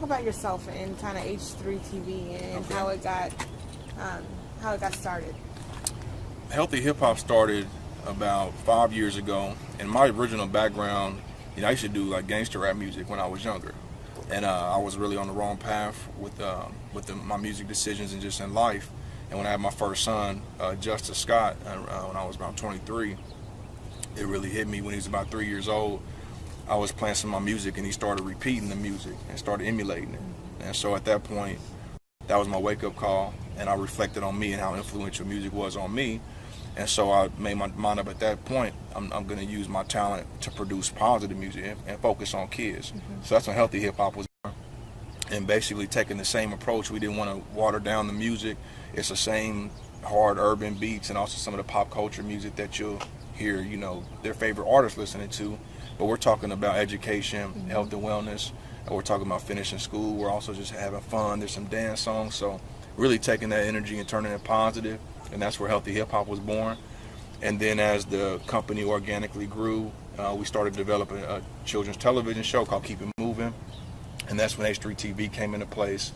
talk about yourself and kind of H3TV and how it got started. Healthy hip hop started about 5 years ago, and my original background, I used to do like gangster rap music when I was younger, and I was really on the wrong path with my music decisions and just in life. And when I had my first son, Justice Scott, when I was about 23, it really hit me when he was about 3 years old. I was playing some of my music, and he started repeating the music and started emulating it. And so at that point, that was my wake-up call, and I reflected on me and how influential music was on me. And so I made my mind up at that point, I'm going to use my talent to produce positive music and focus on kids. So that's when Healthy Hip Hop was born. And basically taking the same approach. We didn't want to water down the music. It's the same hard urban beats and also some of the pop culture music that you'll hear, their favorite artists listening to. But we're talking about education, health and wellness, and we're talking about finishing school. We're also just having fun. There's some dance songs. So really taking that energy and turning it positive. And that's where Healthy Hip Hop was born. And then as the company organically grew, we started developing a children's television show called Keep It Moving. And that's when H3TV came into place.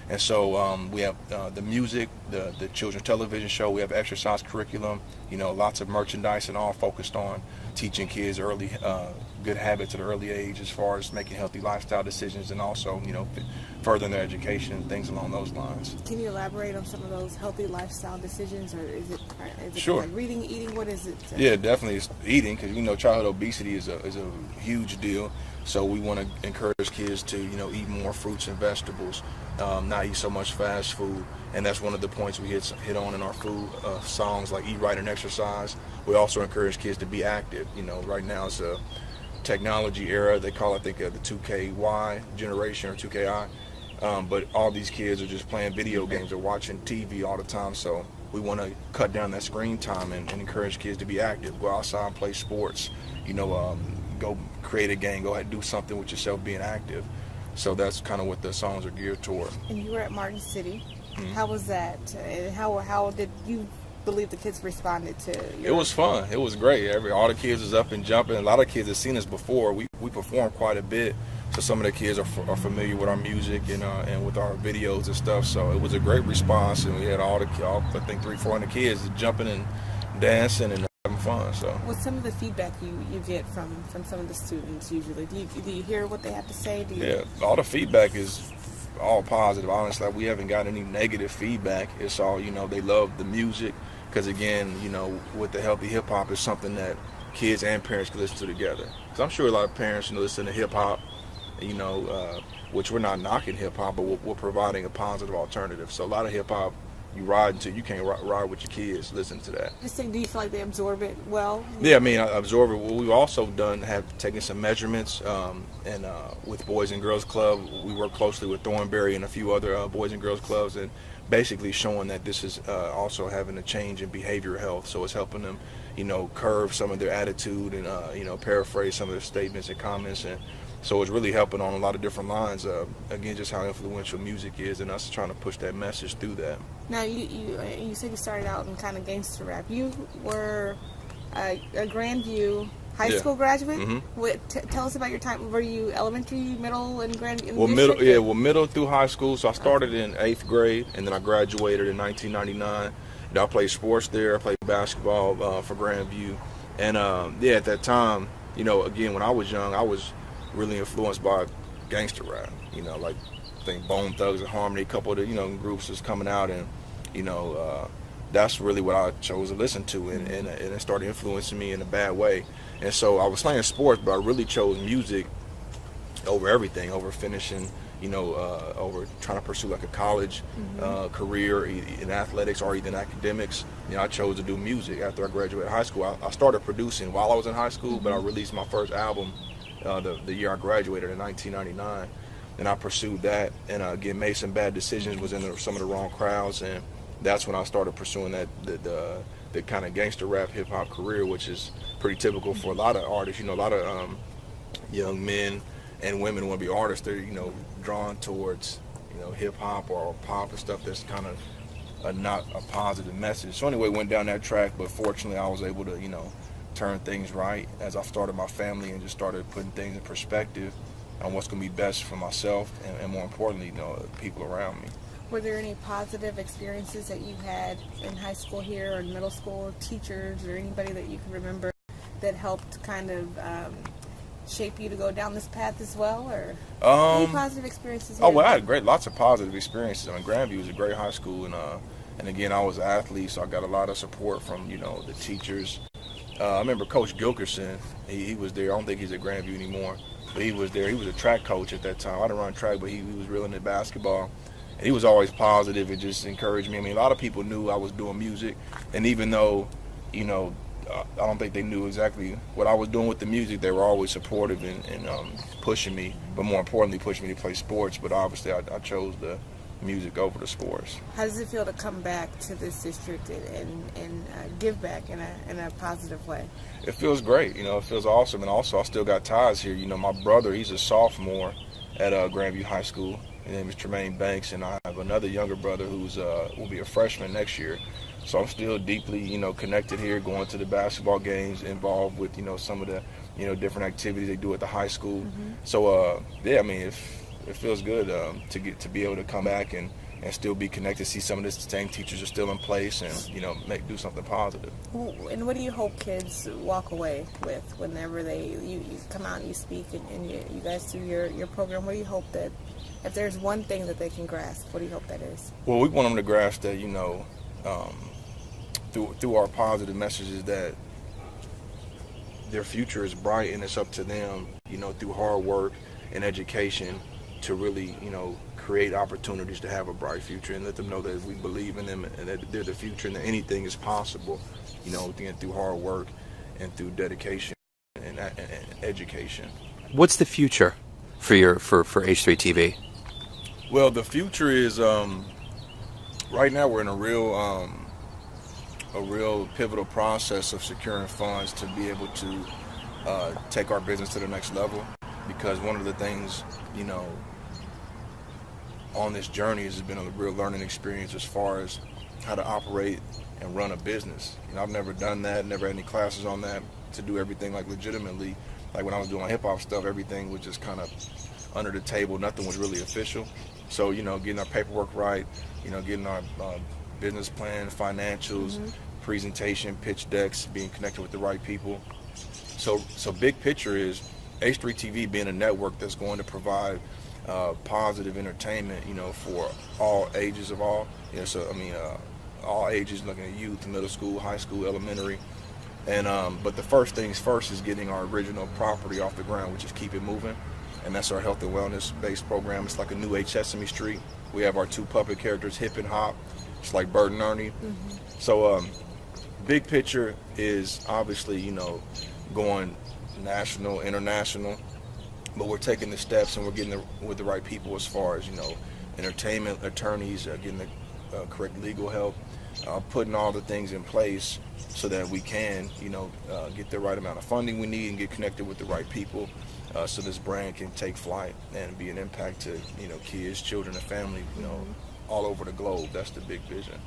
And so we have the music, the children's television show, we have exercise curriculum, lots of merchandise, and all focused on teaching kids early good habits at an early age as far as making healthy lifestyle decisions and also, furthering their education, things along those lines. Can you elaborate on some of those healthy lifestyle decisions, or is it sure. Like reading, eating, what is it? Yeah, definitely it's eating, because childhood obesity is a huge deal. So we want to encourage kids to, eat more fruits and vegetables, not eat so much fast food. And that's one of the points we hit on in our food songs, like Eat Right and Exercise. We also encourage kids to be active. Right now it's a technology era. They call it, I think, the 2KY generation or 2KI. But all these kids are just playing video games or watching TV all the time. So we want to cut down that screen time and encourage kids to be active. Go outside and play sports. Go create a game. Go ahead and do something with yourself, being active. So that's kind of what the songs are geared toward. And you were at Marty City. How was that? And how did you believe the kids responded to your... It was fun. It was great. All the kids was up and jumping. A lot of kids have seen us before. We performed quite a bit. So some of the kids are familiar with our music and with our videos and stuff. So it was a great response, and we had I think 300-400 kids jumping and dancing and having fun. So what's some of the feedback you get from some of the students usually? Do you hear what they have to say? Yeah, all the feedback is all positive. Honestly, we haven't got any negative feedback. It's all, they love the music, because again, with the healthy hip hop is something that kids and parents can listen to together. So I'm sure a lot of parents listen to hip hop, which we're not knocking hip hop, but we're providing a positive alternative. So a lot of hip hop you ride until you can't ride with your kids. Listen to that. Just think, do you feel like they absorb it well? Yeah, I absorb it. What we've also done, have taken some measurements, and with Boys and Girls Club, we work closely with Thornberry and a few other Boys and Girls Clubs, and basically showing that this is also having a change in behavioral health. So it's helping them, curve some of their attitude and paraphrase some of their statements and comments, and so it's really helping on a lot of different lines. Again, just how influential music is, and us trying to push that message through that. Now, you said you started out in kind of gangster rap. You were a Grandview high school graduate. Tell us about your time. Were you elementary, middle, and Grandview? Well, middle through high school. So I started in 8th grade, and then I graduated in 1999. I played sports there. I played basketball for Grandview, and at that time, again, when I was young, I was really influenced by gangster rap, like I think Bone Thugs and Harmony, a couple of the groups was coming out, and that's really what I chose to listen to, and it started influencing me in a bad way. And so I was playing sports, but I really chose music over everything, over finishing, over trying to pursue like a college career in athletics or even academics. I chose to do music after I graduated high school. I started producing while I was in high school, but I released my first album the year I graduated in 1999, and I pursued that, and again made some bad decisions, was in some of the wrong crowds, and that's when I started pursuing the kind of gangster rap hip hop career, which is pretty typical for a lot of artists. A lot of young men and women who want to be artists. They're drawn towards hip hop or pop and stuff that's kind of not a positive message. So anyway, went down that track, but fortunately I was able to turn things right as I started my family and just started putting things in perspective. on what's going to be best for myself and more importantly, you know, people around me. Were there any positive experiences that you had in high school here or in middle school, teachers or anybody that you can remember that helped kind of shape you to go down this path as well, or any positive experiences here? Oh, well, I had lots of positive experiences. I mean, Grandview was a great high school, and again, I was an athlete, so I got a lot of support from, you know, the teachers. I remember Coach Gilkerson, he was there. I don't think he's at Grandview anymore, but he was there. He was a track coach at that time. I didn't run track, but he was real into basketball. And he was always positive and just encouraged me. I mean, a lot of people knew I was doing music, and even though, you know, I don't think they knew exactly what I was doing with the music, they were always supportive and pushing me, but more importantly, pushing me to play sports. But obviously, I chose the music over the sports. How does it feel to come back to this district and give back in a positive way? It feels great. You know, it feels awesome. And also, I still got ties here. You know, my brother, he's a sophomore at Grandview High School. His name is Tremaine Banks, and I have another younger brother who's will be a freshman next year. So I'm still deeply, you know, connected here, going to the basketball games, involved with, you know, some of the, you know, different activities they do at the high school. Mm-hmm. So, yeah, I mean, it feels good to be able to come back and still be connected, see some of the same teachers are still in place and, you know, do something positive. And what do you hope kids walk away with whenever you come out and you speak and you guys do your program? What do you hope that, if there's one thing that they can grasp, what do you hope that is? Well, we want them to grasp that, you know, through our positive messages, that their future is bright and it's up to them, you know, through hard work and education to really, you know, create opportunities to have a bright future, and let them know that we believe in them and that they're the future and that anything is possible, you know, through hard work and through dedication and education. What's the future for H3TV? Well, the future is right now we're in a real pivotal process of securing funds to be able to take our business to the next level, because one of the things, you know, on this journey has been a real learning experience as far as how to operate and run a business. You know, I've never done that, never had any classes on that, to do everything like legitimately. Like when I was doing my hip hop stuff, everything was just kind of under the table, nothing was really official. So, you know, getting our paperwork right, you know, getting our business plan, financials, mm-hmm. presentation, pitch decks, being connected with the right people. So big picture is H3TV being a network that's going to provide positive entertainment, you know, for all ages of all. You know, so I mean, all ages, looking at youth, middle school, high school, elementary. And but the first things first is getting our original property off the ground, which is Keep It Moving. And that's our health and wellness based program. It's like a new Sesame Street. We have our two puppet characters, Hip and Hop. It's like Bert and Ernie. Mm-hmm. So big picture is obviously, you know, going national, international, but we're taking the steps and we're getting with the right people as far as, you know, entertainment, attorneys, getting the correct legal help, putting all the things in place so that we can, you know, get the right amount of funding we need and get connected with the right people, so this brand can take flight and be an impact to, you know, kids, children, and family, you know, all over the globe. That's the big vision.